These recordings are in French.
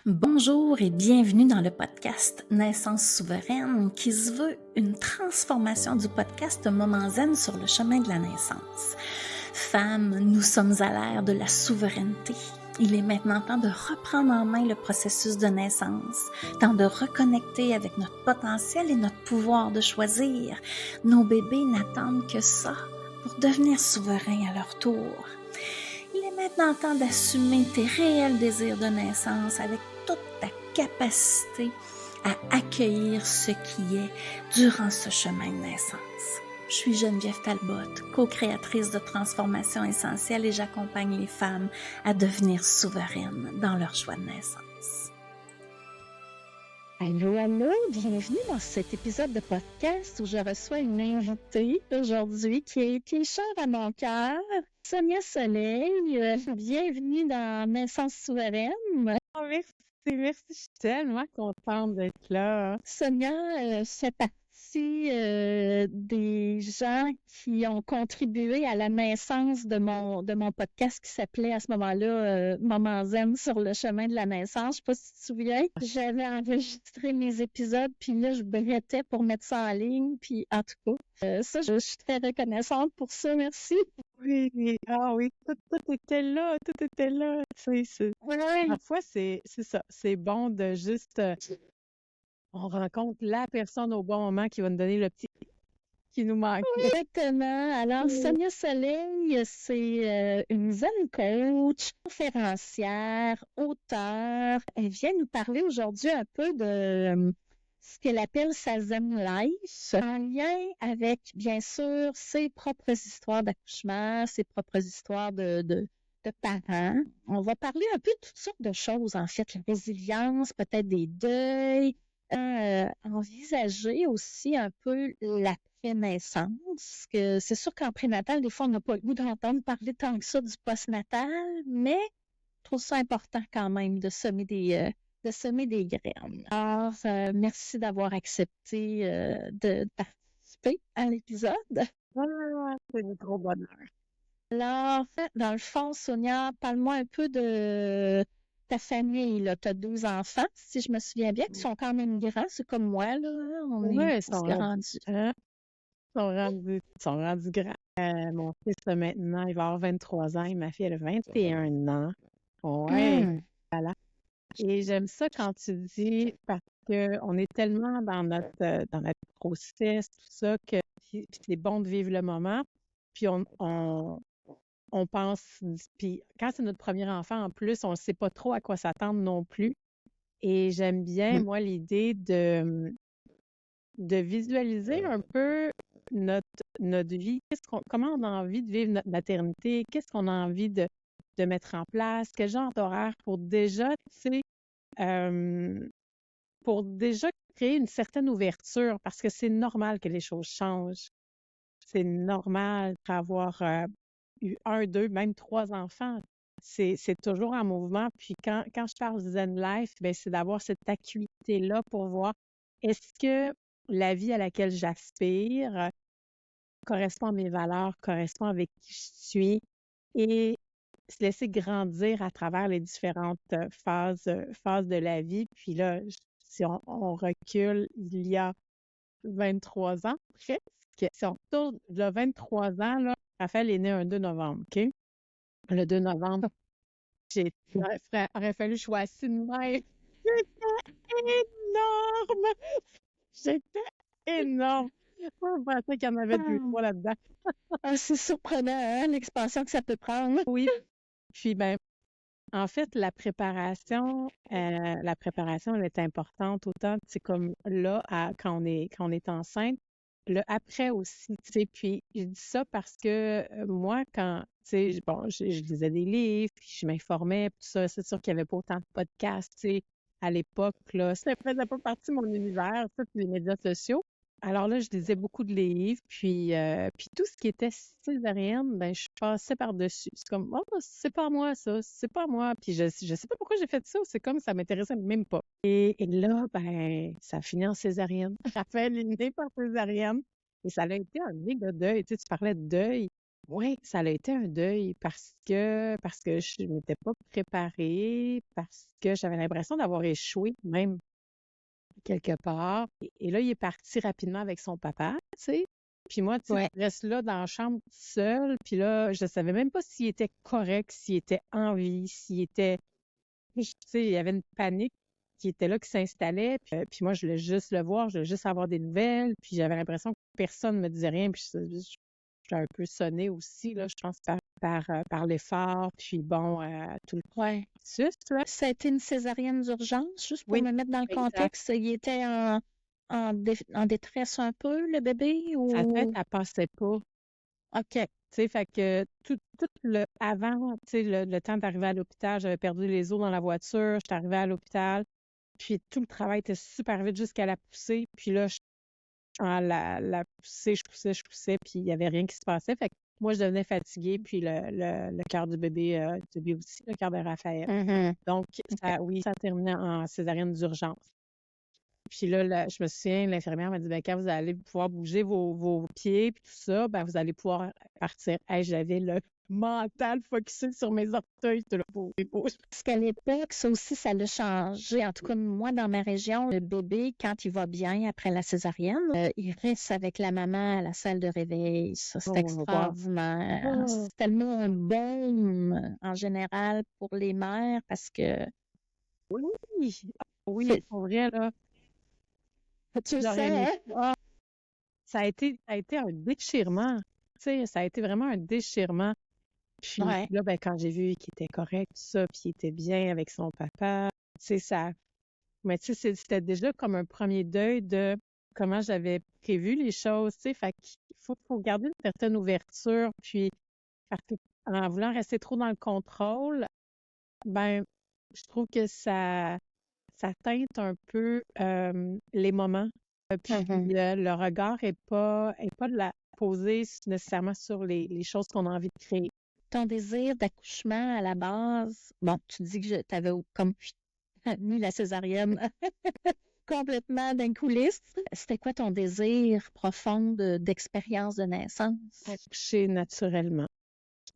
Bonjour et bienvenue dans le podcast Naissance souveraine qui se veut une transformation du podcast Moment Zen sur le chemin de la naissance. Femmes, nous sommes à l'ère de la souveraineté. Il est maintenant temps de reprendre en main le processus de naissance, temps de reconnecter avec notre potentiel et notre pouvoir de choisir. Nos bébés n'attendent que ça pour devenir souverains à leur tour. Il est maintenant temps d'assumer tes réels désirs de naissance avec toute ta capacité à accueillir ce qui est durant ce chemin de naissance. Je suis Geneviève Talbot, co-créatrice de Transformation Essentielle et j'accompagne les femmes à devenir souveraines dans leur choix de naissance. Allô, bienvenue dans cet épisode de podcast où je reçois une invitée aujourd'hui qui est chère à mon cœur, Sonia Soleil. Bienvenue dans Naissance souveraine. Oh, merci, je suis tellement contente d'être là. Sonia fait partie des gens qui ont contribué à la naissance de mon podcast qui s'appelait à ce moment-là Moment Zen sur le chemin de la naissance. Je sais pas si tu te souviens. J'avais enregistré mes épisodes, puis là, je brettais pour mettre ça en ligne. Puis en tout cas, ça, je suis très reconnaissante pour ça. Merci. Oui, tout était là, tout était là. Ouais. Parfois, c'est ça, c'est bon de juste, on rencontre la personne au bon moment qui va nous donner le petit qui nous manque. Exactement. Alors, Sonia Soleil, c'est une zen coach, conférencière, auteure. Elle vient nous parler aujourd'hui un peu de ce qu'elle appelle sa zen life, en lien avec, bien sûr, ses propres histoires d'accouchement, ses propres histoires de parents. On va parler un peu de toutes sortes de choses, en fait, la résilience, peut-être des deuils, envisager aussi un peu l'après-naissance, que c'est sûr qu'en prénatal, des fois, on n'a pas le goût d'entendre parler tant que ça du postnatal, mais je trouve ça important quand même de semer des graines. Alors, merci d'avoir accepté de participer à l'épisode. Ah, c'est du gros bonheur. Alors, dans le fond, Sonia, parle-moi un peu de ta famille. Tu as 2 enfants, si je me souviens bien, qui sont quand même grands. C'est comme moi, là. On est Ouais, tous grandis. ils sont rendus grands. Mon fils, là, maintenant, il va avoir 23 ans et ma fille, elle a 21 ans. Ouais, Hum, voilà. Et j'aime ça quand tu dis, parce qu'on est tellement dans notre grossesse, tout ça, que puis c'est bon de vivre le moment. Puis on pense, puis quand c'est notre premier enfant en plus, on ne sait pas trop à quoi s'attendre non plus. Et j'aime bien, hum. moi, l'idée de visualiser un peu notre, notre vie, comment on a envie de vivre notre maternité, qu'est-ce qu'on a envie de mettre en place, quel genre d'horaire pour déjà, tu sais, euh, pour déjà créer une certaine ouverture, parce que c'est normal que les choses changent. C'est normal d'avoir eu un, deux, même trois enfants. C'est toujours en mouvement. Puis quand je parle Zen Life, ben, c'est d'avoir cette acuité-là pour voir est-ce que la vie à laquelle j'aspire correspond à mes valeurs, correspond avec qui je suis et se laisser grandir à travers les différentes phases de la vie. Puis là, si on recule, il y a 23 ans, presque. Si on retourne il y a 23 ans, là, Raphaël est né un 2 novembre, OK? Le 2 novembre, aurait fallu que je sois assise de même. J'étais énorme! J'étais énorme! Je pensais qu'il y en avait deux, Ah, trois là-dedans. c'est surprenant, hein, l'expansion que ça peut prendre. Oui, puis ben, en fait, la préparation, elle est importante autant, c'est comme là, quand on est enceinte, le après aussi, tu sais. Puis je dis ça parce que moi, quand, tu sais, bon, je lisais des livres, puis je m'informais, puis tout ça, c'est sûr qu'il n'y avait pas autant de podcasts, tu sais, à l'époque, là, ça faisait pas partie de mon univers, ça, puis les médias sociaux. Alors là, je lisais beaucoup de livres, puis tout ce qui était césarienne, ben, je passais par-dessus. C'est comme, oh, c'est pas moi, ça, c'est pas moi. Puis je sais pas pourquoi j'ai fait ça, c'est comme ça m'intéressait même pas. Et là, ben, ça a fini en césarienne. Raphaël est né par césarienne. Et ça a été un méga deuil. Tu sais, tu parlais de deuil. Oui, ça a été un deuil parce que je m'étais pas préparée, parce que j'avais l'impression d'avoir échoué même quelque part. Et là, il est parti rapidement avec son papa, tu sais. Puis moi, tu sais, Ouais. je reste là dans la chambre toute seule. Puis là, je savais même pas s'il était correct, s'il était en vie, s'il était... Tu sais, il y avait une panique qui était là, qui s'installait. Puis moi, je voulais juste le voir, je voulais juste avoir des nouvelles. Puis j'avais l'impression que personne ne me disait rien. Puis j'étais un peu sonnée aussi, là, je pense, par l'effort. Puis bon, tout le Ouais. processus, là. Ça a été une césarienne d'urgence, juste pour Oui, me mettre dans le exact. contexte. Il était en détresse un peu, le bébé, Sa tête, ou... elle passait pas. OK. Tu sais, fait que tout le avant, tu sais, le temps d'arriver à l'hôpital, j'avais perdu les os dans la voiture, j'étais arrivée à l'hôpital, puis tout le travail était super vite jusqu'à la poussée, puis là, la poussée, je poussais, puis il y avait rien qui se passait. Fait que moi, je devenais fatiguée, puis le cœur du bébé aussi, le cœur de Raphaël. Mhm. Donc, OK. oui, ça terminait en césarienne d'urgence. Puis là, je me souviens, l'infirmière m'a dit, ben, quand vous allez pouvoir bouger vos pieds, puis tout ça, ben, vous allez pouvoir partir. Hey, j'avais le mental focusé sur mes orteils. J'étais là, bouge. Parce qu'à l'époque, ça aussi, ça l'a changé. En tout cas, moi, dans ma région, le bébé, quand il va bien après la césarienne, il reste avec la maman à la salle de réveil. Ça, c'est Oh, wow. extraordinaire. Oh, C'est tellement un baume, en général, pour les mères, parce que oui, oui, c'est- pour vrai, là, tu le j'aurais aimé sais, hein? ça. Ça a été un déchirement. Tu sais, ça a été vraiment un déchirement. Puis Ouais. là, ben, quand j'ai vu qu'il était correct, tout ça, puis il était bien avec son papa, tu sais, ça. Mais tu sais, c'était déjà comme un premier deuil de comment j'avais prévu les choses, tu sais. Fait qu'il faut garder une certaine ouverture. Puis, parce que en voulant rester trop dans le contrôle, ben, je trouve que ça teinte un peu les moments. Puis, Mhm. le regard est pas de la poser nécessairement sur les choses qu'on a envie de créer. Ton désir d'accouchement à la base, bon, tu dis que tu avais comme mis la césarienne complètement d'un coulisse. C'était quoi ton désir profond d'expérience de naissance? Accoucher naturellement.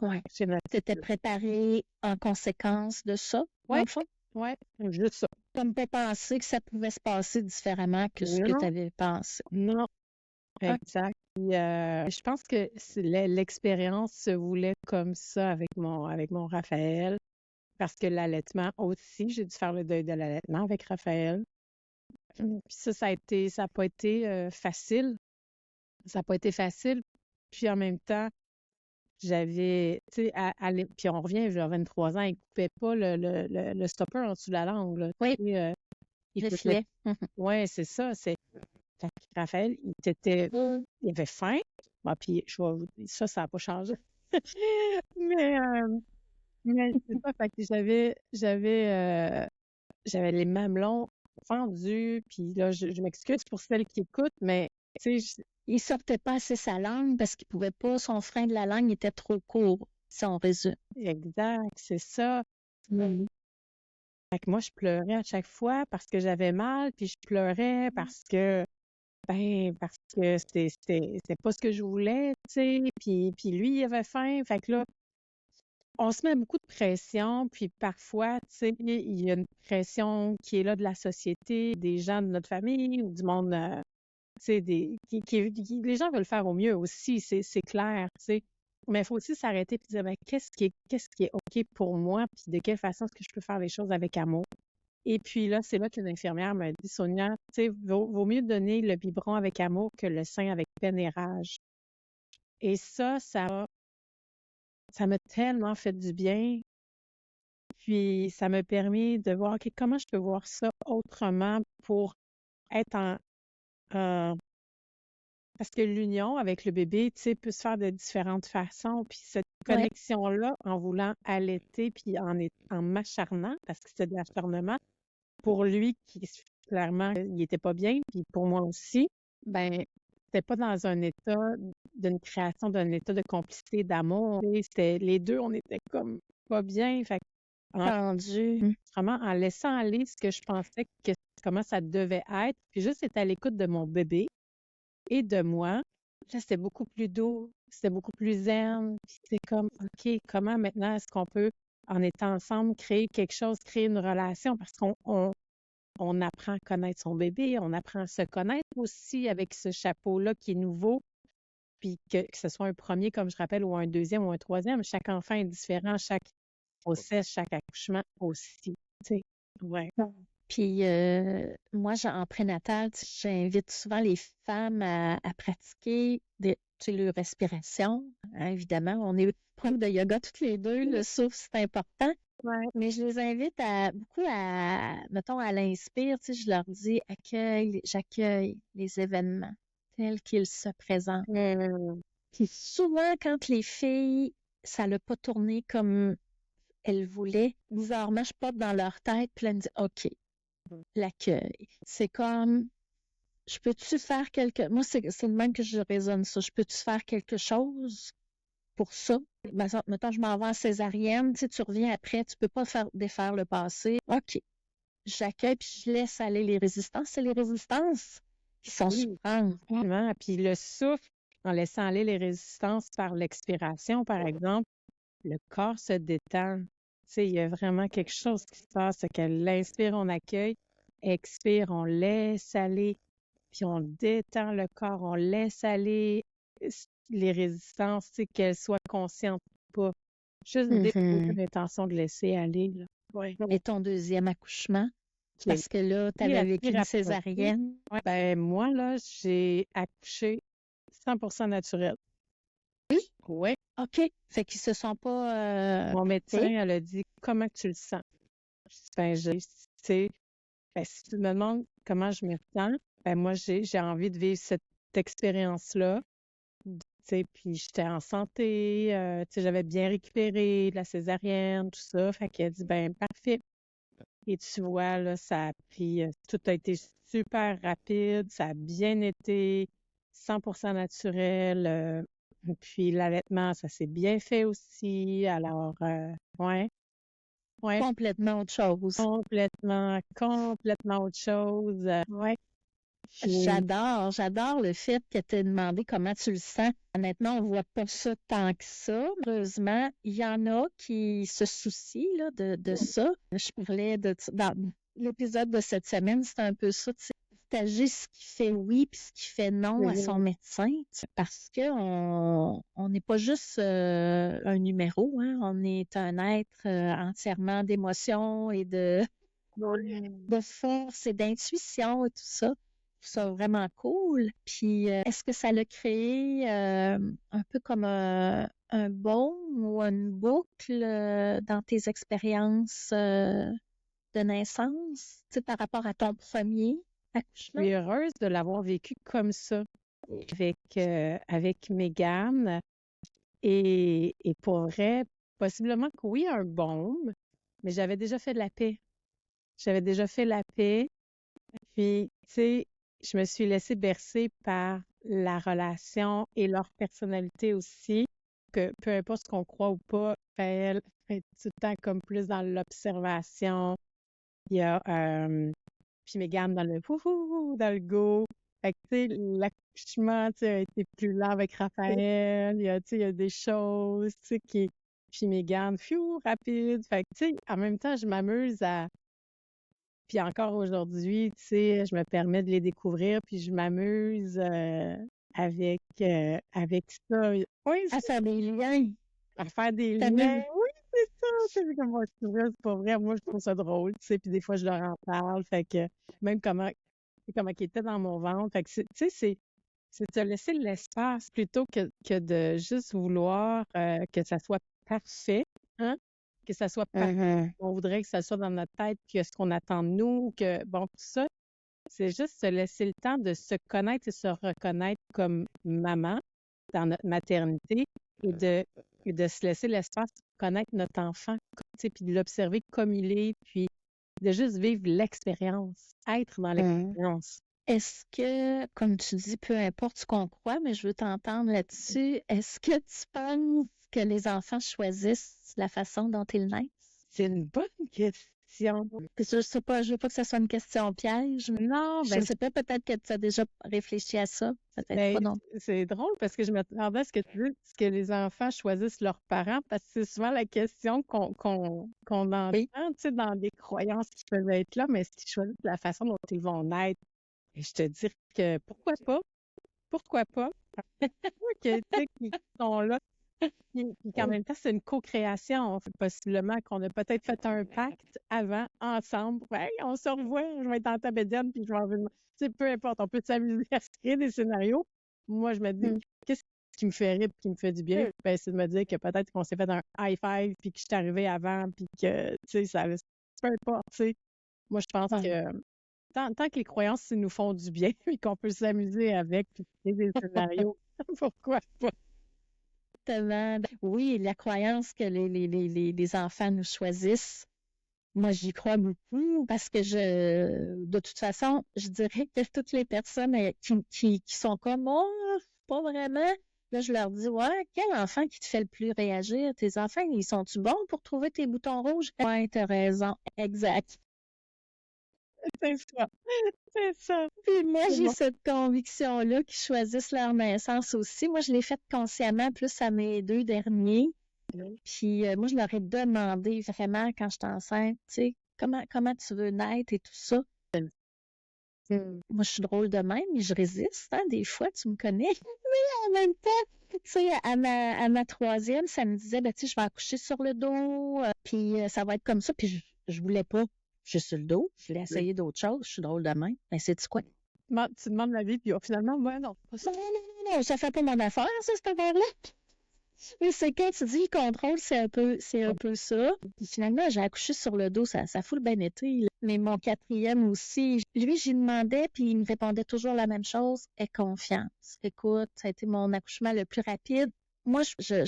Ouais. Accoucher T'étais naturellement. préparée en conséquence de ça, dans Ouais, le fond? ouais, juste ça. Comme pas penser que ça pouvait se passer différemment que ce que tu Non, avais pensé. non. OK. Exact. Puis, je pense que l'expérience se voulait comme ça avec mon Raphaël, parce que l'allaitement aussi, j'ai dû faire le deuil de l'allaitement avec Raphaël. Puis ça n'a pas été facile. Ça n'a pas été facile. Puis en même temps, j'avais, tu sais, puis on revient, j'avais 23 ans, il coupait pas le stopper en dessous de la langue, là. Oui, Tu sais, il le faisait, filet. Mhm. ouais, c'est ça. Fait que Raphaël, il avait faim. Bon, puis ça n'a pas changé. Mais, c'est ça, fait que j'avais les mamelons fendus, puis là, je m'excuse pour celles qui écoutent, mais tu sais, Il sortait pas assez sa langue parce qu'il pouvait pas, son frein de la langue était trop court, si on résume. exact, c'est ça. Mhm. Fait que moi, je pleurais à chaque fois parce que j'avais mal, puis je pleurais parce que c'était pas ce que je voulais, tu sais, puis lui, il avait faim, fait que là, on se met beaucoup de pression, puis parfois, tu sais, il y a une pression qui est là de la société, des gens de notre famille ou du monde, tu sais, les gens veulent faire au mieux aussi, c'est clair, tu sais. Mais il faut aussi s'arrêter et dire, ben, qu'est-ce qui est OK pour moi, puis de quelle façon est-ce que je peux faire les choses avec amour. Et puis là, c'est là qu'une infirmière m'a dit, Sonia, tu sais, vaut mieux donner le biberon avec amour que le sein avec peine et rage. Et ça m'a tellement fait du bien. Puis ça m'a permis de voir, OK, comment je peux voir ça autrement pour être parce que l'union avec le bébé, tu sais, peut se faire de différentes façons. Puis cette Ouais. connexion-là, en voulant allaiter, puis en m'acharnant, parce que c'était de l'acharnement, pour lui, qui clairement, il était pas bien, puis pour moi aussi, ben, c'était pas dans un état d'une création, d'un état de complicité, d'amour. Tu sais, c'était les deux, on était comme pas bien. Fait en Tendu. vraiment en laissant aller ce que je pensais que comment ça devait être, puis juste être à l'écoute de mon bébé et de moi, là, c'était beaucoup plus doux. c'était beaucoup plus zen. Puis c'est comme, OK, comment maintenant est-ce qu'on peut, en étant ensemble, créer quelque chose, créer une relation? Parce qu'on apprend à connaître son bébé, on apprend à se connaître aussi avec ce chapeau-là qui est nouveau. Puis que ce soit un premier, comme je rappelle, ou un deuxième ou un troisième, chaque enfant est différent, chaque grossesse, chaque accouchement aussi. Tu sais, ouais. Puis moi, en prénatal, j'invite souvent les femmes à pratiquer leur respiration. Hein, évidemment, on est prof de yoga toutes les deux, le souffle, c'est important. Ouais. Mais je les invite beaucoup mettons, à l'inspire, je leur dis j'accueille les événements tels qu'ils se présentent. Puis souvent, quand les filles, ça n'a pas tourné comme elles voulaient, bizarrement, je pop dans leur tête, puis elles me disent OK, l'accueil. C'est comme, je peux-tu faire moi, c'est le même que je raisonne ça. Je peux-tu faire quelque chose pour ça? Mettons, je m'en vais en césarienne, tu reviens après, tu peux pas défaire le passé. OK. J'accueille, puis je laisse aller les résistances. C'est les résistances qui sont souffrantes. Vraiment. Puis le souffle, en laissant aller les résistances par l'expiration, par exemple, le corps se détend. Tu sais, il y a vraiment quelque chose qui se passe, c'est qu'elle l'inspire, on accueille, expire, on laisse aller, puis on détend le corps, on laisse aller les résistances, tu sais, qu'elles soient conscientes ou pas. Juste déposer l'intention de laisser aller, là. Ouais. Et ton deuxième accouchement? Parce que là, tu avais vécu une césarienne. Ouais. Ben, moi, là, j'ai accouché 100% naturel. Oui? Oui. OK. Fait qu'ils se sont pas... Mon médecin, elle a dit, comment tu le sens? Ben, si tu me demandes comment je me sens, ben, moi, j'ai envie de vivre cette expérience-là. Tu sais, puis j'étais en santé, tu sais, j'avais bien récupéré de la césarienne, tout ça. Fait qu'elle a dit, ben, parfait. Et tu vois, là, ça a pris, tout a été super rapide, ça a bien été 100% naturel. Puis l'allaitement, ça s'est bien fait aussi. Alors, ouais. Complètement autre chose. Complètement autre chose. Ouais. J'adore le fait que tu aies demandé comment tu le sens. Honnêtement, on ne voit pas ça tant que ça. Heureusement, il y en a qui se soucient là, de ça. Je parlais dans l'épisode de cette semaine, c'est un peu ça. Partager ce qui fait oui puis ce qui fait non à son médecin. Parce qu'on n'est pas juste un numéro. Hein, on est un être entièrement d'émotions et de force et d'intuition et tout ça. Ça vraiment cool. Puis, est-ce que ça l'a créé un peu comme un baume ou une boucle dans tes expériences de naissance, tu sais, par rapport à ton premier accouchement? Je suis heureuse de l'avoir vécu comme ça avec Mégane. Et pour vrai, possiblement que oui, un baume, mais j'avais déjà fait de la paix. Puis, tu sais, je me suis laissée bercer par la relation et leur personnalité aussi, que peu importe ce qu'on croit ou pas, elle est tout le temps comme plus dans l'observation. Il y a puis Mégane dans le dans le go. Fait que, tu sais, l'accouchement, tu sais, a été plus lent avec Raphaël. Tu sais, il y a des choses, tu sais, qui... Puis Mégane, rapide. Fait que, tu sais, en même temps, je m'amuse à... Puis encore aujourd'hui, tu sais, je me permets de les découvrir, puis je m'amuse avec ça. Oui, À faire des liens. à faire des T'as liens. vu? Oui, c'est ça. C'est comme moi, c'est vrai, c'est pas vrai. Moi, je trouve ça drôle, tu sais, puis des fois, je leur en parle. Fait que même comment il était dans mon ventre. Fait que, tu sais, c'est de te laisser l'espace plutôt que de juste vouloir que ça soit parfait, hein? Que ça soit parfait. On voudrait que ça soit dans notre tête, que ce qu'on attend de nous, que, bon, tout ça, c'est juste se laisser le temps de se connaître et se reconnaître comme maman dans notre maternité et de se laisser l'espace pour connaître notre enfant, tu sais, puis de l'observer comme il est, puis de juste vivre l'expérience, être dans l'expérience. Est-ce que, comme tu dis, peu importe ce qu'on croit, mais je veux t'entendre là-dessus, est-ce que tu penses que les enfants choisissent la façon dont ils naissent? C'est une bonne question. question. Je sais pas, je veux pas que ça soit une question piège, mais Non, je ben, sais pas, peut-être que tu as déjà réfléchi à ça. Peut-être pas ben, non. c'est drôle parce que je m'attendais à ce que tu dises que les enfants choisissent leurs parents parce que c'est souvent la question qu'on entend, Oui. tu sais, dans des croyances qui peuvent être là, mais est-ce qu'ils choisissent la façon dont ils vont naître? Et je te dis que pourquoi pas? Pourquoi pas? Que, tu sais, qu'ils sont là. Puis qu'en même temps, c'est une co-création. Possiblement qu'on a peut-être fait un pacte avant, ensemble. Hey, on se revoit, je vais être en tabédienne, puis je vais avoir une... Tu sais, peu importe, on peut s'amuser à se créer des scénarios. Moi, je me dis, Mm. qu'est-ce qui me fait rire puis qui me fait du bien? Ben, c'est de me dire que peut-être qu'on s'est fait un high five puis que je suis arrivée avant puis que, tu sais, ça peu importe, tu sais. Moi, je pense Ouais. que tant que les croyances nous font du bien et qu'on peut s'amuser avec puis créer des scénarios, pourquoi pas? Exactement. Oui, la croyance que les enfants nous choisissent, moi, j'y crois beaucoup parce que de toute façon, je dirais que toutes les personnes qui sont comme, oh, pas vraiment. Là, je leur dis, ouais, quel enfant qui te fait le plus réagir? Tes enfants, ils sont-tu bons pour trouver tes boutons rouges? Ouais, t'as raison. Exact. C'est ça, c'est ça. Puis moi, C'est j'ai bon. cette conviction-là qu'ils choisissent leur naissance aussi. Moi, je l'ai faite consciemment plus à mes 2 derniers. Puis moi, je leur ai demandé vraiment quand j'étais enceinte, tu sais, comment tu veux naître et tout ça. Moi, je suis drôle de même, mais je résiste, hein, des fois, tu me connais. Mais en même temps, tu sais, à ma troisième, ça me disait, ben, tu sais, je vais accoucher sur le dos, puis ça va être comme ça. Puis je voulais pas juste sur le dos. Je voulais essayer d'autres choses. Je suis drôle de même. Ben, c'est quoi? Tu demandes l'avis, puis finalement, moi, non, pas ça. Non, ça fait pas mon affaire, ça, cette affaire-là. Mais c'est quand tu dis contrôle, c'est un peu ça. Puis finalement, j'ai accouché sur le dos, ça fout le bien été, là. Mais mon quatrième aussi, lui, j'y demandais, puis il me répondait toujours la même chose, aie confiance. Écoute, ça a été mon accouchement le plus rapide. Moi, j'ai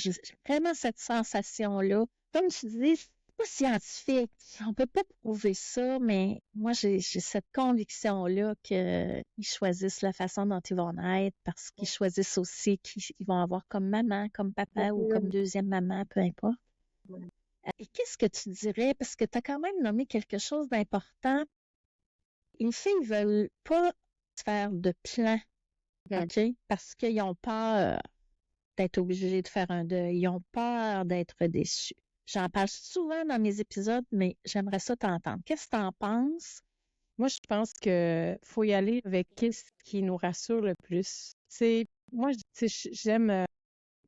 vraiment cette sensation-là. Comme tu dis, c'est pas scientifique. On peut pas prouver ça, mais moi, j'ai cette conviction-là qu'ils choisissent la façon dont ils vont naître parce qu'ils choisissent aussi qui ils vont avoir comme maman, comme papa ou comme deuxième maman, peu importe. Et qu'est-ce que tu dirais? Parce que tu as quand même nommé quelque chose d'important. Les filles veulent pas faire de plan, OK? Parce qu'ils ont peur d'être obligés de faire un deuil. Ils ont peur d'être déçus. J'en parle souvent dans mes épisodes, mais j'aimerais ça t'entendre. Qu'est-ce que tu en penses? Moi, je pense que faut y aller avec qu'est-ce qui nous rassure le plus. C'est moi, tu sais, j'aime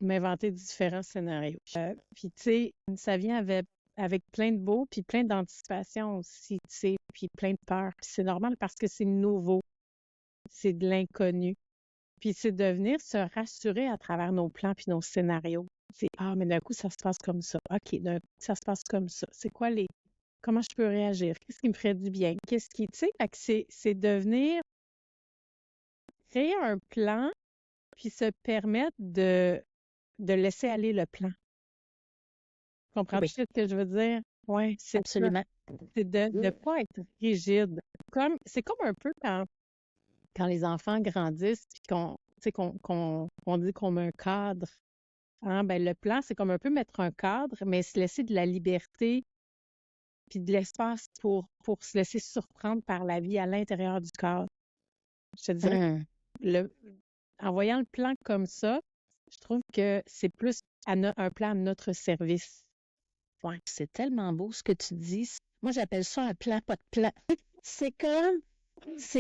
m'inventer différents scénarios. Puis tu sais, ça vient avec plein de beaux, puis plein d'anticipation aussi, tu sais, puis plein de peur. Puis c'est normal parce que c'est nouveau, c'est de l'inconnu. Puis c'est de venir se rassurer à travers nos plans puis nos scénarios. C'est ah, mais d'un coup, ça se passe comme ça. OK, d'un coup, ça se passe comme ça. C'est quoi les comment je peux réagir? Qu'est-ce qui me ferait du bien? Qu'est-ce qui, tu sais, fait que c'est de venir créer un plan puis se permettre de laisser aller le plan. Comprends-tu Oui, ce que je veux dire? Oui, c'est ça. absolument. C'est de ne pas être rigide. C'est comme un peu quand les enfants grandissent puis tu sais, qu'on dit qu'on met un cadre. Hein, ben, le plan, c'est comme un peu mettre un cadre, mais se laisser de la liberté puis de l'espace pour se laisser surprendre par la vie à l'intérieur du cadre. Je te dirais Hum. que en voyant le plan comme ça, je trouve que c'est plus un plan à notre service. Ouais, c'est tellement beau ce que tu dis. Moi, j'appelle ça un plan, pas de plan. C'est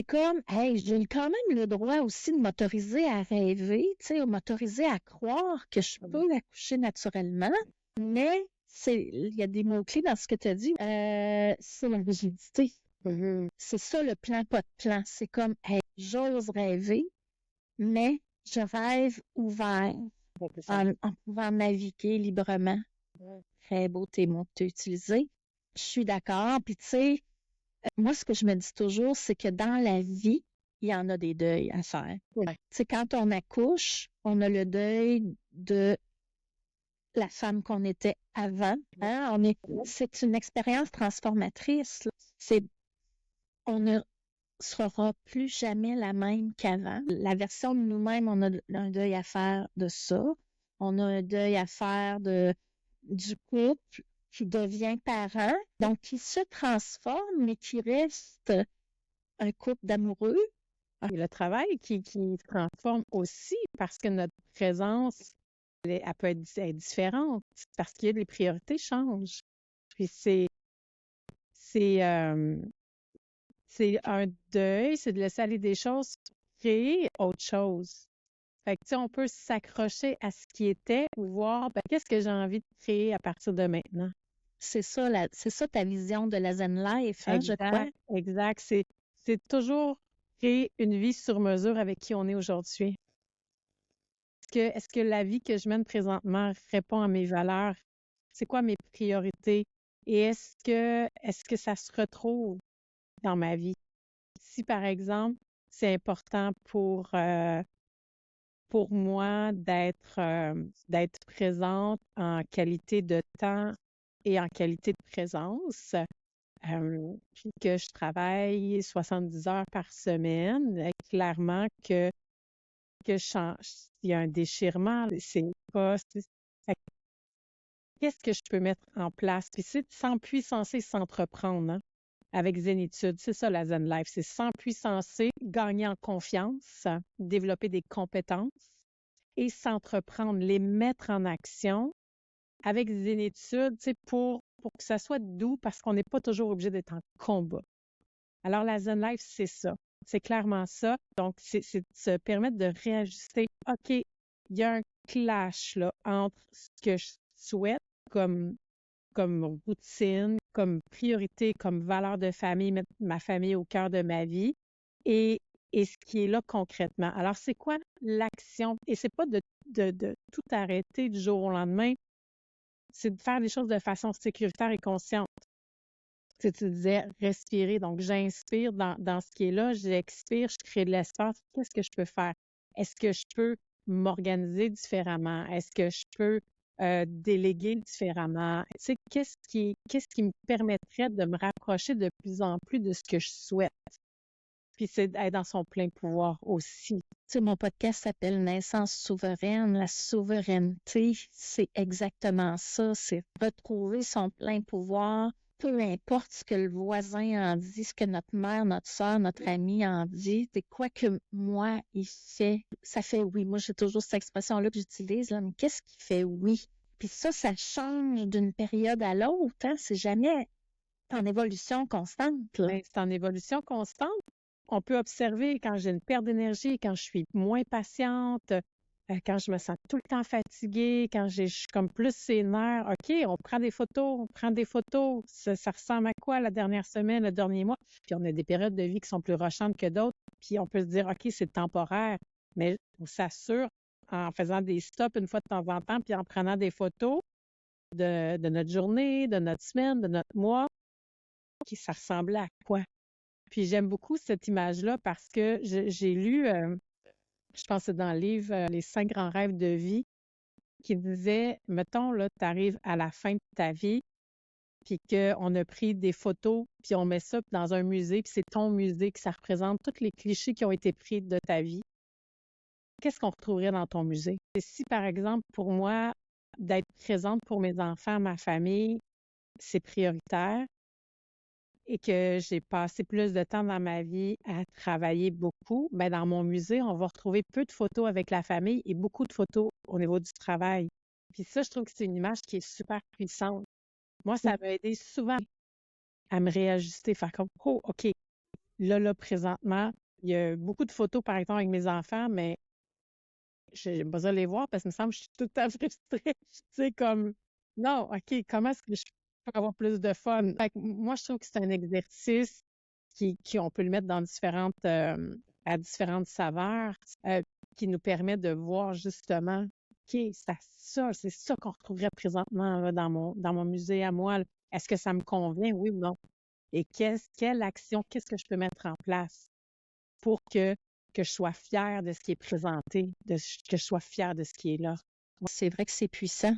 comme, hey, j'ai quand même le droit aussi de m'autoriser à rêver, tu sais, m'autoriser à croire que je peux accoucher naturellement, mais il y a des mots-clés dans ce que tu as dit. C'est la rigidité. C'est ça le plan, pas de plan. C'est comme, hey, j'ose rêver, mais je rêve ouvert en pouvant naviguer librement. Très beau tes mots que tu as utilisés. Je suis d'accord. Puis tu sais, moi, ce que je me dis toujours, c'est que dans la vie, il y en a des deuils à faire. Ouais. Tu sais, quand on accouche, on a le deuil de la femme qu'on était avant. Hein? C'est une expérience transformatrice, là. On ne sera plus jamais la même qu'avant. La version de nous-mêmes, on a un deuil à faire de ça. On a un deuil à faire du couple, qui devient parent, donc qui se transforme, mais qui reste un couple d'amoureux. Et le travail qui se transforme aussi parce que notre présence, elle peut être différente, parce que les priorités changent. Puis c'est un deuil, c'est de laisser aller des choses, créer autre chose. Fait que, tu sais, on peut s'accrocher à ce qui était ou voir, ben, qu'est-ce que j'ai envie de créer à partir de maintenant. C'est ça ta vision de la Zen Life, hein, je crois. Exact. C'est toujours créer une vie sur mesure avec qui on est aujourd'hui. Est-ce que la vie que je mène présentement répond à mes valeurs? C'est quoi mes priorités? Et est-ce que ça se retrouve dans ma vie? Si, par exemple, c'est important pour moi d'être présente en qualité de temps et en qualité de présence, puis que je travaille 70 heures par semaine, clairement que je change. Il y a un déchirement, c'est pas. Fait que qu'est-ce que je peux mettre en place? Puis c'est s'empuissancer, s'entreprendre, hein, avec zénitude. C'est ça la Zen Life. C'est s'empuissancer, gagner en confiance, développer des compétences et s'entreprendre, les mettre en action avec zénitude, tu sais, pour que ça soit doux parce qu'on n'est pas toujours obligé d'être en combat. Alors, la Zen Life, c'est ça. C'est clairement ça. Donc, c'est de se permettre de réajuster. OK, il y a un clash là, entre ce que je souhaite comme routine, comme priorité, comme valeur de famille, mettre ma famille au cœur de ma vie et ce qui est là concrètement. Alors, c'est quoi l'action? Et c'est pas de tout arrêter du jour au lendemain, c'est de faire les choses de façon sécuritaire et consciente. Tu disais respirer. Donc, j'inspire dans ce qui est là, j'expire, je crée de l'espace. Qu'est-ce que je peux faire? Est-ce que je peux m'organiser différemment? Est-ce que je peux déléguer différemment? Tu sais, qu'est-ce qui me permettrait de me rapprocher de plus en plus de ce que je souhaite? Puis c'est d'être dans son plein pouvoir aussi. Tu sais, mon podcast s'appelle Naissance souveraine. La souveraineté, c'est exactement ça. C'est retrouver son plein pouvoir. Peu importe ce que le voisin en dit, ce que notre mère, notre soeur, notre ami en dit, c'est quoi que moi, il fait. Ça fait oui. Moi, j'ai toujours cette expression-là que j'utilise, là, mais qu'est-ce qui fait oui? Puis ça change d'une période à l'autre. Hein? C'est jamais en évolution constante. Là. Bien, c'est en évolution constante. On peut observer quand j'ai une perte d'énergie, quand je suis moins patiente, quand je me sens tout le temps fatiguée, quand je suis comme plus ses nerfs. OK, on prend des photos. Ça ressemble à quoi la dernière semaine, le dernier mois? Puis on a des périodes de vie qui sont plus rochantes que d'autres. Puis on peut se dire, OK, c'est temporaire. Mais on s'assure en faisant des stops une fois de temps en temps, puis en prenant des photos de notre journée, de notre semaine, de notre mois. OK, ça ressemblait à quoi? Puis j'aime beaucoup cette image-là parce que j'ai lu, je pense que c'est dans le livre Les 5 grands rêves de vie, qui disait, mettons, là, tu arrives à la fin de ta vie, puis qu'on a pris des photos, puis on met ça dans un musée, puis c'est ton musée, que ça représente tous les clichés qui ont été pris de ta vie. Qu'est-ce qu'on retrouverait dans ton musée? Et si, par exemple, pour moi, d'être présente pour mes enfants, ma famille, c'est prioritaire, et que j'ai passé plus de temps dans ma vie à travailler beaucoup, bien, dans mon musée, on va retrouver peu de photos avec la famille et beaucoup de photos au niveau du travail. Puis ça, je trouve que c'est une image qui est super puissante. Moi, ça m'a aidé souvent à me réajuster, faire comme, oh, OK, là, présentement, il y a beaucoup de photos, par exemple, avec mes enfants, mais j'ai besoin de les voir parce que me semble que je suis tout le temps frustrée. Tu sais, comme, non, OK, comment est-ce que je peux avoir plus de fun? Fait que moi, je trouve que c'est un exercice on peut le mettre dans à différentes saveurs, qui nous permet de voir justement, OK, c'est ça qu'on retrouverait présentement là, dans mon musée à moi. Là. Est-ce que ça me convient, oui ou non? Et quelle action, qu'est-ce que je peux mettre en place pour que je sois fière de ce qui est présenté, que je sois fière de ce qui est là. C'est vrai que c'est puissant.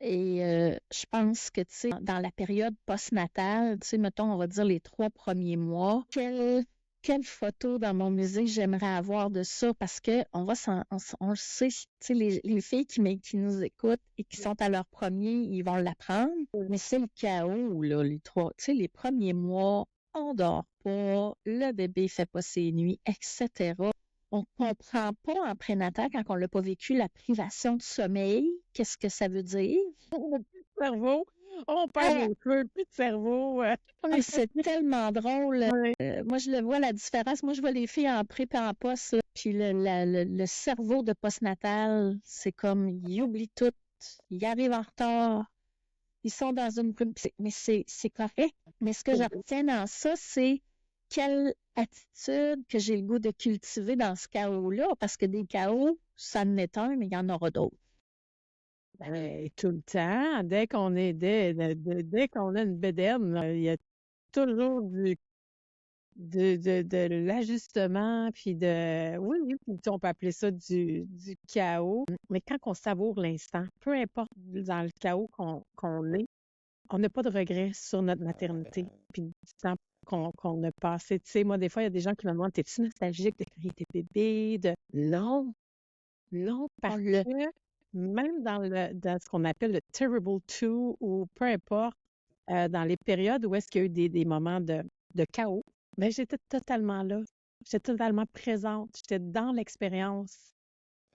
Et je pense que, tu sais, dans la période postnatale, tu sais, mettons, on va dire les 3 premiers mois, quelle quelle photo dans mon musée j'aimerais avoir de ça parce que on le sait, tu sais, les filles qui nous écoutent et qui sont à leur premier, ils vont l'apprendre, mais c'est le chaos, là, tu sais, les premiers mois, on dort pas, le bébé fait pas ses nuits, etc. On comprend pas en prénatal quand on l'a pas vécu la privation de sommeil. Qu'est-ce que ça veut dire? Cerveau, on perd Ah, nos cheveux, plus de cerveau. c'est tellement drôle. Ouais. Moi, je le vois la différence. Moi, je vois les filles en pré et en post, là, puis le cerveau de postnatal, c'est comme, ils oublient tout, ils arrivent en retard, ils sont dans une... Mais c'est correct. Mais ce que je retiens dans ça, c'est quelle attitude que j'ai le goût de cultiver dans ce chaos-là, parce que des chaos, ça en est un, mais il y en aura d'autres. Ben, tout le temps, dès qu'on a une bédaine, là, il y a toujours de l'ajustement, puis oui, oui, puis on peut appeler ça du chaos. Mais quand on savoure l'instant, peu importe dans le chaos qu'on est, on n'a pas de regrets sur notre maternité, puis du temps qu'on a passé. Tu sais, moi, des fois, il y a des gens qui me demandent, t'es-tu nostalgique de quand t'es bébé? Non, non, parce que même dans ce qu'on appelle le Terrible Two, ou peu importe, dans les périodes où est-ce qu'il y a eu des moments de chaos, mais j'étais totalement là. J'étais totalement présente. J'étais dans l'expérience.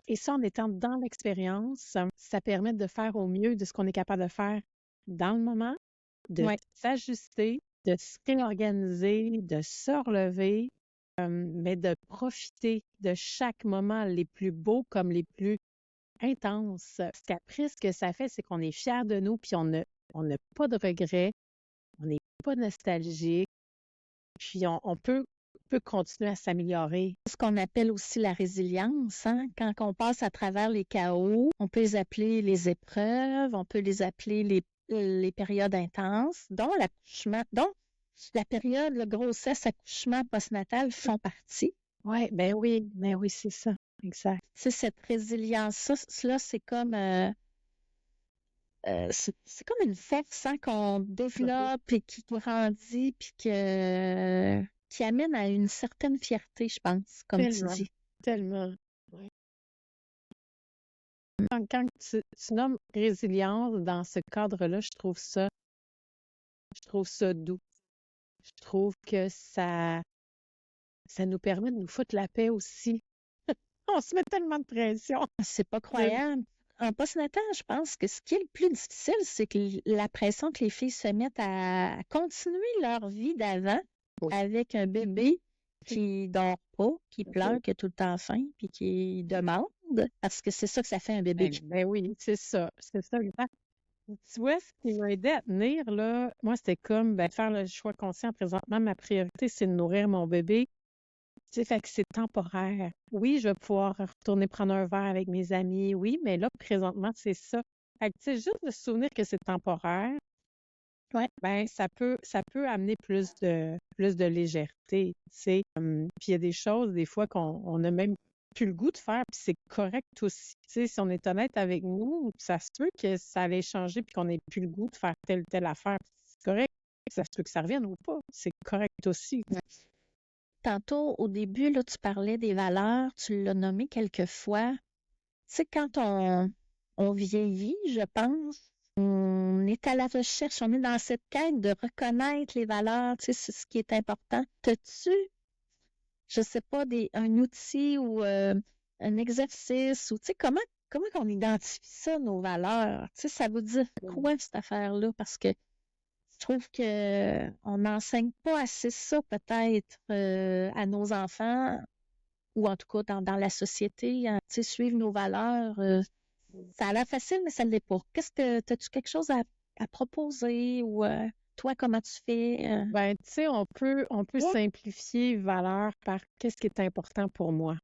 Et ça, en étant dans l'expérience, ça permet de faire au mieux de ce qu'on est capable de faire dans le moment, de Ouais. s'ajuster, de se réorganiser, de se relever, mais de profiter de chaque moment, les plus beaux comme les plus intenses. Parce qu'après, ce que ça fait, c'est qu'on est fiers de nous, puis on n'a pas de regrets, on n'est pas nostalgique, puis on peut continuer à s'améliorer. Ce qu'on appelle aussi la résilience, hein? Quand on passe à travers les chaos, on peut les appeler les épreuves, on peut les appeler les périodes intenses, dont l'accouchement, dont la période, le grossesse, accouchement, postnatal font partie. Ouais, ben oui, c'est ça. Exact. Tu sais, cette résilience-là, c'est comme c'est comme une force hein, qu'on développe et qui grandit puis qui amène à une certaine fierté, je pense, comme tu Tellement, dis. tellement. Ouais. Quand tu nommes résilience dans ce cadre-là, je trouve ça doux. Je trouve que ça nous permet de nous foutre la paix aussi. On se met tellement de pression. C'est pas De- croyable. En postnatal, je pense que ce qui est le plus difficile, c'est que la pression que les filles se mettent à continuer leur vie d'avant Oui. avec un bébé qui dort pas, qui pleure, qui a tout le temps faim, puis qui demande, parce que c'est ça que ça fait un bébé. Ben oui, c'est ça. C'est ça. Exact. Tu vois, ce qui m'a aidé à tenir, là, moi, c'était comme faire le choix conscient. Présentement, ma priorité, c'est de nourrir mon bébé. Tu sais, fait que c'est temporaire. Oui, je vais pouvoir retourner prendre un verre avec mes amis, oui, mais là, présentement, c'est ça. Fait que, tu sais, juste de se souvenir que c'est temporaire, Ouais. ben, ça peut amener plus de légèreté, tu sais. Puis il y a des choses, des fois, qu'on a même plus le goût de faire, puis c'est correct aussi. Tu sais, si on est honnête avec nous, ça se peut que ça allait changer, puis qu'on n'ait plus le goût de faire telle ou telle affaire. C'est correct. Ça se peut que ça revienne ou pas. C'est correct aussi. Tantôt, au début, là, tu parlais des valeurs, tu l'as nommé quelques fois. Tu sais, quand on vieillit, je pense, on est à la recherche, on est dans cette quête de reconnaître les valeurs, tu sais, c'est ce qui est important. T'as-tu, je sais pas, un outil ou un exercice, ou tu sais, comment qu'on identifie ça, nos valeurs? Tu sais, ça veut dire quoi, cette affaire-là? Parce que je trouve que on n'enseigne pas assez ça, peut-être, à nos enfants, ou en tout cas dans la société, hein, tu sais, suivre nos valeurs. Ça a l'air facile, mais ça ne l'est pas. T'as-tu quelque chose à proposer ou toi, comment tu fais? Ben, tu sais, on peut Ouais. simplifier valeur par qu'est-ce qui est important pour moi.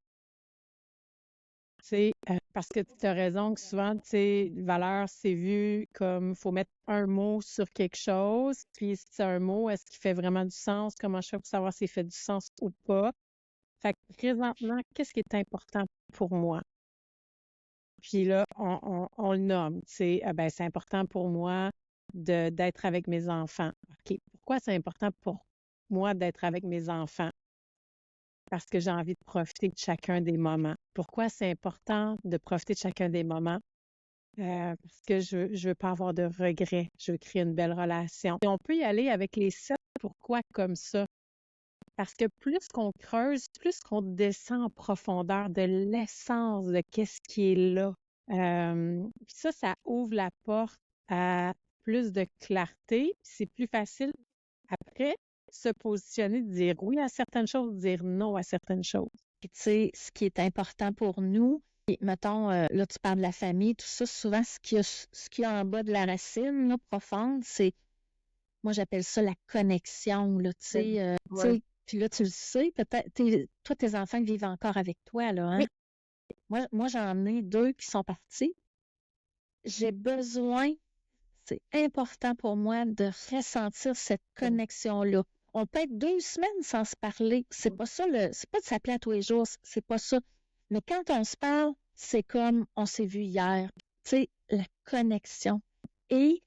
Tu sais, parce que tu as raison que souvent, tu sais, valeur, c'est vu comme faut mettre un mot sur quelque chose. Puis si c'est un mot, est-ce qu'il fait vraiment du sens? Comment je fais pour savoir s'il fait du sens ou pas? Fait que présentement, qu'est-ce qui est important pour moi? Puis là, on le nomme. Tu sais, ben, c'est important pour moi d'être avec mes enfants. OK. Pourquoi c'est important pour moi d'être avec mes enfants? parce que j'ai envie de profiter de chacun des moments. Pourquoi c'est important de profiter de chacun des moments? Parce que je veux pas avoir de regrets. Je veux créer une belle relation. Et on peut y aller avec les 7 pourquoi comme ça. Parce que plus qu'on creuse, plus qu'on descend en profondeur de l'essence de qu'est-ce qui est là. Puis ça ouvre la porte à plus de clarté. Puis c'est plus facile après se positionner, de dire oui à certaines choses, dire non à certaines choses. Puis, tu sais, ce qui est important pour nous, et mettons, là, tu parles de la famille, tout ça, souvent, ce qu'il y a en bas de la racine, là, profonde, c'est, moi, j'appelle ça la connexion, là, tu sais, puis là, tu le sais, peut-être, toi, tes enfants ils vivent encore avec toi, là, hein? Oui. Moi, j'en ai 2 qui sont partis. J'ai besoin, c'est important pour moi de ressentir cette connexion-là. On peut être 2 semaines sans se parler. C'est pas ça, c'est pas de s'appeler à tous les jours, c'est pas ça. Mais quand on se parle, c'est comme on s'est vu hier. Tu sais, la connexion. Et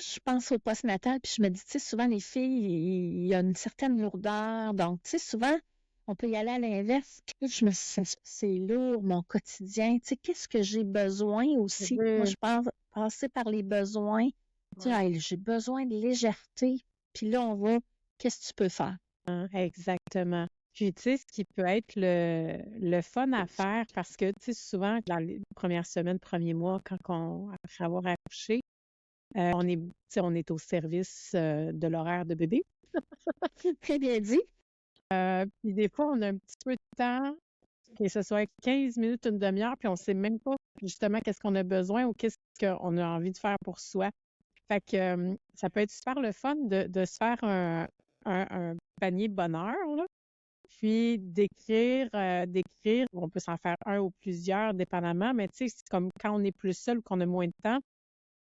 je pense au postnatal, puis je me dis, tu sais, souvent les filles, il y a une certaine lourdeur. Donc, tu sais, souvent, on peut y aller à l'inverse. Je me dis, c'est lourd, mon quotidien. Tu sais, qu'est-ce que j'ai besoin aussi? Moi, je pense passer par les besoins. Dire, hey, j'ai besoin de légèreté. Puis là, on va, qu'est-ce que tu peux faire? Exactement. Puis, tu sais, ce qui peut être le fun à faire, parce que, tu sais, souvent, dans les premières semaines, premiers mois, après avoir accouché, on est au service de l'horaire de bébé. Très bien dit. Puis des fois, on a un petit peu de temps, que ce soit 15 minutes, une demi-heure, puis on sait même pas justement qu'est-ce qu'on a besoin ou qu'est-ce qu'on a envie de faire pour soi. Fait que ça peut être super le fun de se faire un panier bonheur, là. Puis d'écrire, on peut s'en faire un ou plusieurs, dépendamment, mais tu sais, c'est comme quand on est plus seul ou qu'on a moins de temps,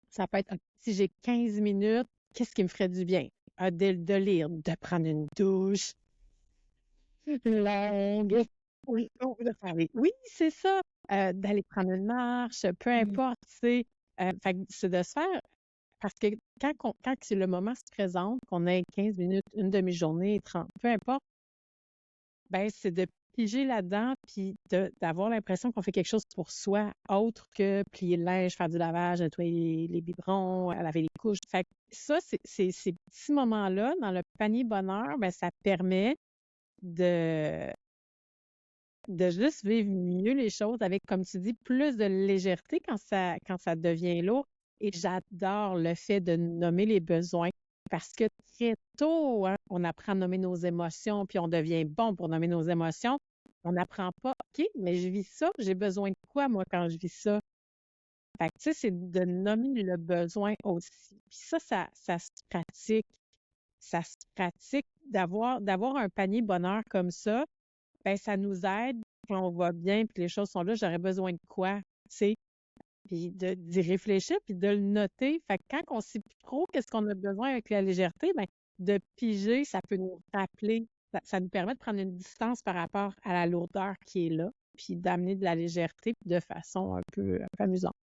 ça peut être, si j'ai 15 minutes, qu'est-ce qui me ferait du bien? De lire, de prendre une douche. Longue. Oui, de faire oui, c'est ça. D'aller prendre une marche, peu importe, tu sais. Fait que c'est de se faire, parce que quand le moment se présente, qu'on ait 15 minutes, une demi-journée, 30, peu importe, ben c'est de piger là-dedans, puis d'avoir l'impression qu'on fait quelque chose pour soi, autre que plier le linge, faire du lavage, nettoyer les biberons, laver les couches. Fait que ça, ces petits moments-là, dans le panier bonheur, ben ça permet de juste vivre mieux les choses avec, comme tu dis, plus de légèreté quand ça devient lourd. Et j'adore le fait de nommer les besoins parce que très tôt, hein, on apprend à nommer nos émotions, puis on devient bon pour nommer nos émotions. On n'apprend pas, OK, mais je vis ça, j'ai besoin de quoi, moi, quand je vis ça? Fait que, tu sais, c'est de nommer le besoin aussi. Puis ça se pratique. Ça se pratique d'avoir un panier bonheur comme ça. Ben, ça nous aide quand on va bien puis les choses sont là, j'aurais besoin de quoi, tu sais? Puis d'y réfléchir puis de le noter. Fait que quand on sait plus trop qu'est-ce qu'on a besoin avec la légèreté, ben, de piger, ça peut nous rappeler, ça nous permet de prendre une distance par rapport à la lourdeur qui est là, puis d'amener de la légèreté de façon un peu amusante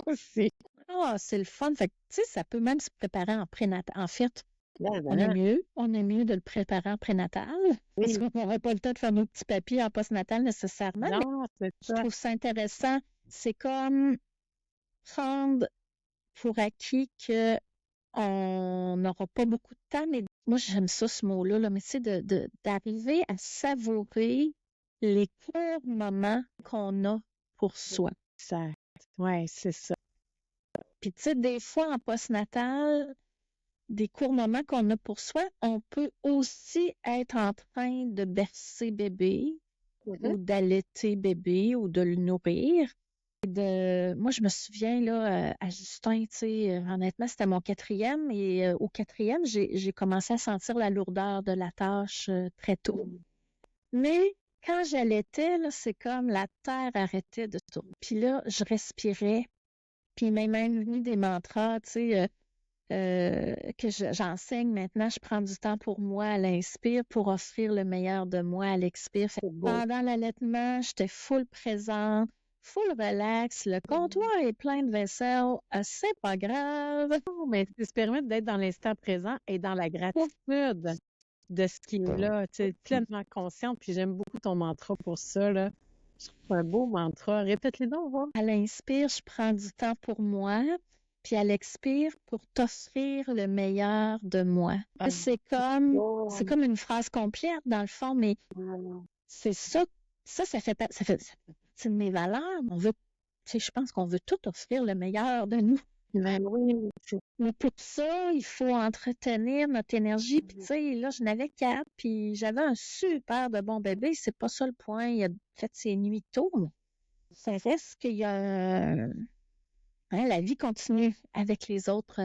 aussi. Ah, c'est le fun. Fait que, tu sais, ça peut même se préparer en prénatal. En fait, on est mieux de le préparer en prénatal, parce qu'on n'aurait pas le temps de faire nos petits papiers en postnatal nécessairement. Non, c'est Je ça. trouve ça intéressant. C'est comme prendre pour acquis qu'on n'aura pas beaucoup de temps, mais moi, j'aime ça, ce mot-là, là, mais c'est d'arriver à savourer les courts moments qu'on a pour soi. Exact. Ouais, c'est ça. Puis, tu sais, des fois, en postnatal, des courts moments qu'on a pour soi, on peut aussi être en train de bercer bébé ou d'allaiter bébé ou de le nourrir. Moi, je me souviens, là, à Justin, tu sais, honnêtement, c'était mon 4e et au 4e, j'ai commencé à sentir la lourdeur de la tâche très tôt. Mais quand j'allaitais, là, c'est comme la terre arrêtait de tourner. Puis là, je respirais. Puis il m'est même venu des mantras, tu sais, que j'enseigne maintenant. Je prends du temps pour moi à l'inspire pour offrir le meilleur de moi à l'expire. Pendant l'allaitement, j'étais full présente, full relax. Le comptoir est plein de vaisselle. C'est pas grave. Mais ça se permet d'être dans l'instant présent et dans la gratitude. de ce qui est là, tu sais, pleinement consciente. Puis j'aime beaucoup ton mantra pour ça, là. Je trouve que c'est un beau mantra. Répète-les donc, voir. À l'inspire, je prends du temps pour moi, puis à l'expire, pour t'offrir le meilleur de moi. Ah, C'est oh, comme une phrase complète, dans le fond, mais c'est ça, ça fait partie de mes valeurs. On veut, tu sais, je pense qu'on veut tout offrir le meilleur de nous. ben oui, Mais pour ça, il faut entretenir notre énergie. Puis, tu sais, là, je n'avais 4, puis j'avais un super de bon bébé. C'est pas ça le point. Il a fait ses nuits tôt, mais ça reste qu'il y a hein, la vie continue avec les autres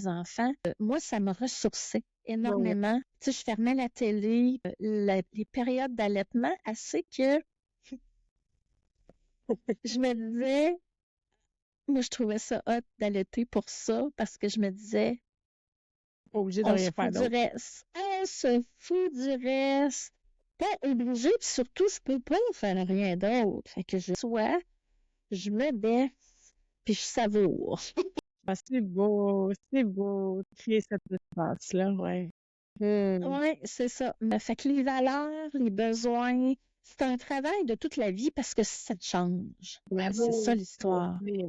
enfants. Moi, ça me ressourçait ouais. énormément. Tu sais, je fermais la télé, les périodes d'allaitement, assez que je me disais, moi, je trouvais ça hot d'allaiter pour ça, parce que je me disais, Obligé de on se rien faire fout du d'autre. reste. On se fout du reste. Pas obligé, puis surtout, je peux pas faire rien d'autre. Fait que je me baisse, puis je savoure. Ah, c'est beau, créer cet espace-là, ouais. Oui, c'est ça. Mais fait que les valeurs, les besoins, c'est un travail de toute la vie parce que ça te change. Ben C'est ça oui, l'histoire. oui.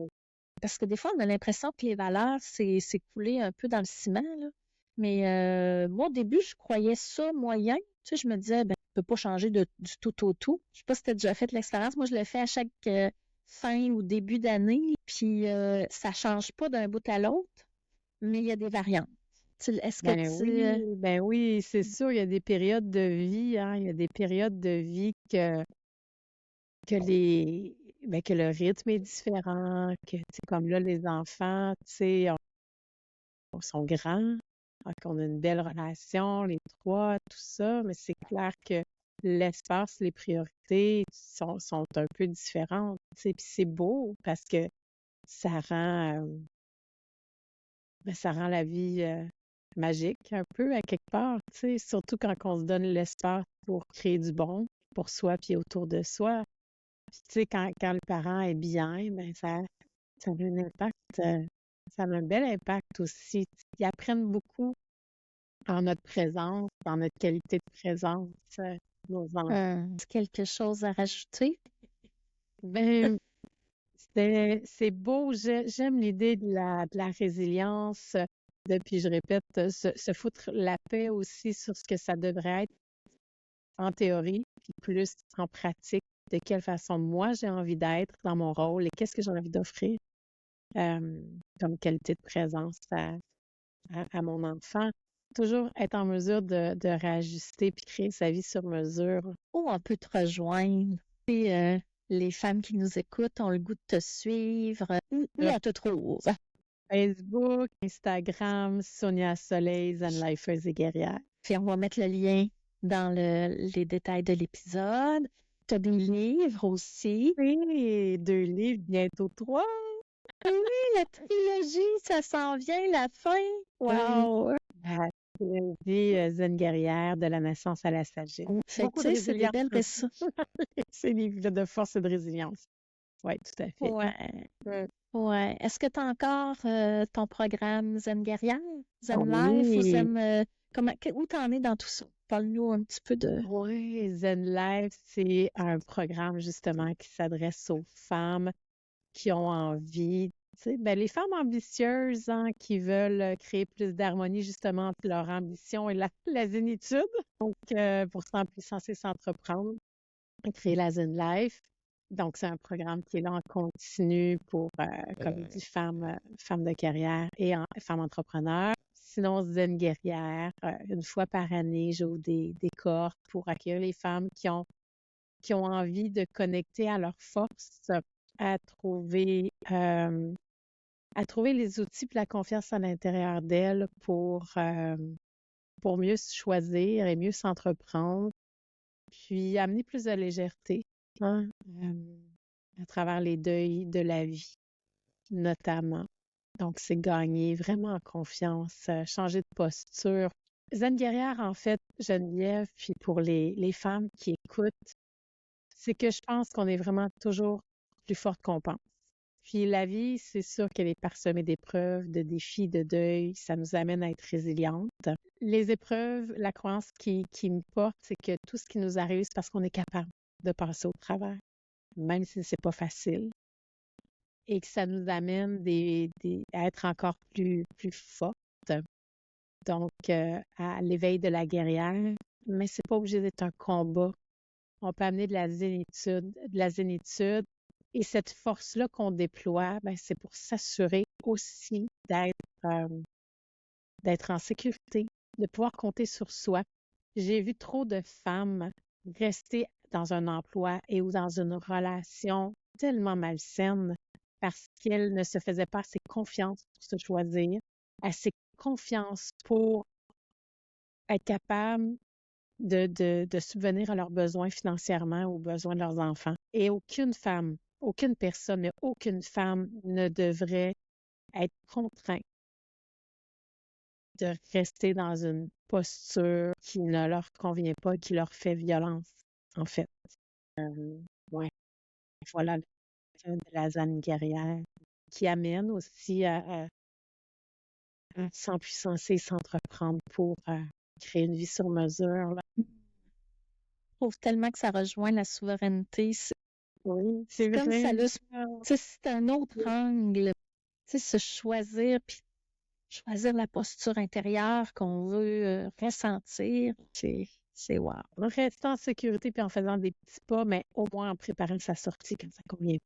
Parce que des fois, on a l'impression que les valeurs, c'est coulé un peu dans le ciment, là. Mais moi, au début, je croyais ça moyen. Tu sais, je me disais, ben, je peux pas changer du tout au tout. Je sais pas si tu as déjà fait l'expérience. Moi, je le fais à chaque fin ou début d'année. Puis, ça change pas d'un bout à l'autre, mais il y a des variantes. Est-ce que Ben oui, c'est sûr, il y a des périodes de vie, hein, il y a des périodes de vie que que le rythme est différent, que, tu sais, comme là, les enfants, tu sais, on sont grands, qu'on a une belle relation, les trois, tout ça, mais c'est clair que l'espace, les priorités sont un peu différentes, tu sais, puis c'est beau parce que ça rend, ça rend la vie magique un peu à quelque part, tu sais, surtout quand on se donne l'espace pour créer du bon pour soi puis autour de soi. Puis, tu sais, quand le parent est bien, ben ça a un impact, ça a un bel impact aussi. Ils apprennent beaucoup en notre présence, dans notre qualité de présence, nos enfants. quelque chose à rajouter? Ben, c'est beau, j'aime l'idée de la résilience, puis je répète, se foutre la paix aussi sur ce que ça devrait être en théorie, puis plus en pratique, de quelle façon moi j'ai envie d'être dans mon rôle et qu'est-ce que j'ai envie d'offrir comme qualité de présence à mon enfant. Toujours être en mesure de réajuster puis créer sa vie sur mesure. Ou on peut te rejoindre. Et, les femmes qui nous écoutent ont le goût de te suivre. Où on te trouve? Facebook, Instagram, Sonia Soleil, Zen Lifers et guerrières. Puis on va mettre le lien dans les détails de l'épisode. Tu as des livres aussi. Oui, 2 livres, bientôt 3. Oui, la trilogie, ça s'en vient, la fin. Wow! La trilogie Zen guerrière, de la naissance à la sagesse. Fait Beaucoup que, de tu sais, c'est des résilience. belles récits. C'est livres de force et de résilience. Oui, tout à fait. Ouais. Ouais. Est-ce que tu as encore ton programme Zen Guerrière, Zen Oui. Life ou Zen... où t'en es dans tout ça? Parle-nous un petit peu de... Oui, Zen Life, c'est un programme justement qui s'adresse aux femmes qui ont envie, tu sais, ben, les femmes ambitieuses, hein, qui veulent créer plus d'harmonie justement entre leur ambition et la zénitude. Donc, pour s'empuissancer, s'entreprendre, créer la Zen Life. Donc, c'est un programme qui est là en continu pour, comme dit, femmes de carrière et femmes entrepreneurs. Sinon, Zen guerrière, une fois par année, j'ouvre des cohortes pour accueillir les femmes qui ont envie de connecter à leur force, à trouver les outils et la confiance à l'intérieur d'elles pour mieux se choisir et mieux s'entreprendre, puis amener plus de légèreté, hein, à travers les deuils de la vie, notamment. Donc, c'est gagner vraiment en confiance, changer de posture. Zen guerrière, en fait, Geneviève, puis pour les femmes qui écoutent, c'est que je pense qu'on est vraiment toujours plus forte qu'on pense. Puis la vie, c'est sûr qu'elle est parsemée d'épreuves, de défis, de deuil. Ça nous amène à être résilientes. Les épreuves, la croyance qui me porte, c'est que tout ce qui nous arrive, c'est parce qu'on est capable de passer au travers, même si c'est pas facile. Et que ça nous amène à être encore plus fortes. Donc, à l'éveil de la guerrière. Mais c'est pas obligé d'être un combat. On peut amener de la zénitude. Et cette force-là qu'on déploie, ben, c'est pour s'assurer aussi d'être en sécurité, de pouvoir compter sur soi. J'ai vu trop de femmes rester dans un emploi et ou dans une relation tellement malsaine parce qu'elles ne se faisaient pas assez confiance pour se choisir, assez confiance pour être capable de subvenir à leurs besoins financièrement ou aux besoins de leurs enfants. Et aucune femme, aucune personne, mais aucune femme ne devrait être contrainte de rester dans une posture qui ne leur convient pas, qui leur fait violence, en fait. Ouais, voilà de la zone guerrière qui amène aussi à s'empuissancer, s'entreprendre pour créer une vie sur mesure. Là. Je trouve tellement que ça rejoint la souveraineté. Oui, C'est comme vrai. ça, là, c'est un autre angle. Tu sais, se choisir, puis choisir la posture intérieure qu'on veut ressentir, c'est wow. En restant en sécurité puis en faisant des petits pas, mais au moins en préparant sa sortie quand ça convient.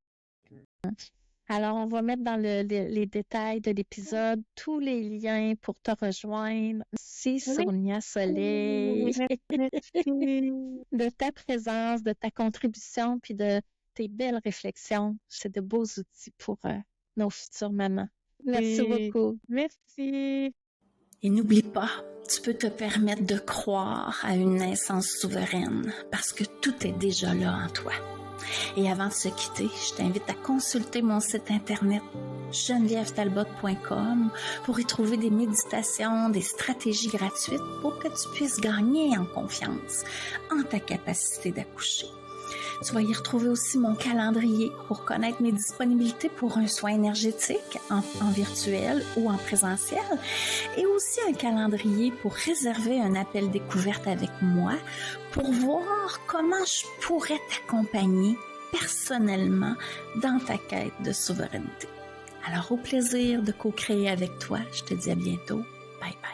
Alors, on va mettre dans les détails de l'épisode tous les liens pour te rejoindre. C'est Sonia Soleil. De ta présence, de ta contribution, puis de tes belles réflexions. C'est de beaux outils pour nos futures mamans. Merci beaucoup. Merci. Et n'oublie pas, tu peux te permettre de croire à une naissance souveraine parce que tout est déjà là en toi. Et avant de se quitter, je t'invite à consulter mon site internet genevièvetalbot.com pour y trouver des méditations, des stratégies gratuites pour que tu puisses gagner en confiance en ta capacité d'accoucher. Tu vas y retrouver aussi mon calendrier pour connaître mes disponibilités pour un soin énergétique en virtuel ou en présentiel et aussi un calendrier pour réserver un appel découverte avec moi pour voir comment je pourrais t'accompagner personnellement dans ta quête de souveraineté. Alors, au plaisir de co-créer avec toi. Je te dis à bientôt. Bye bye.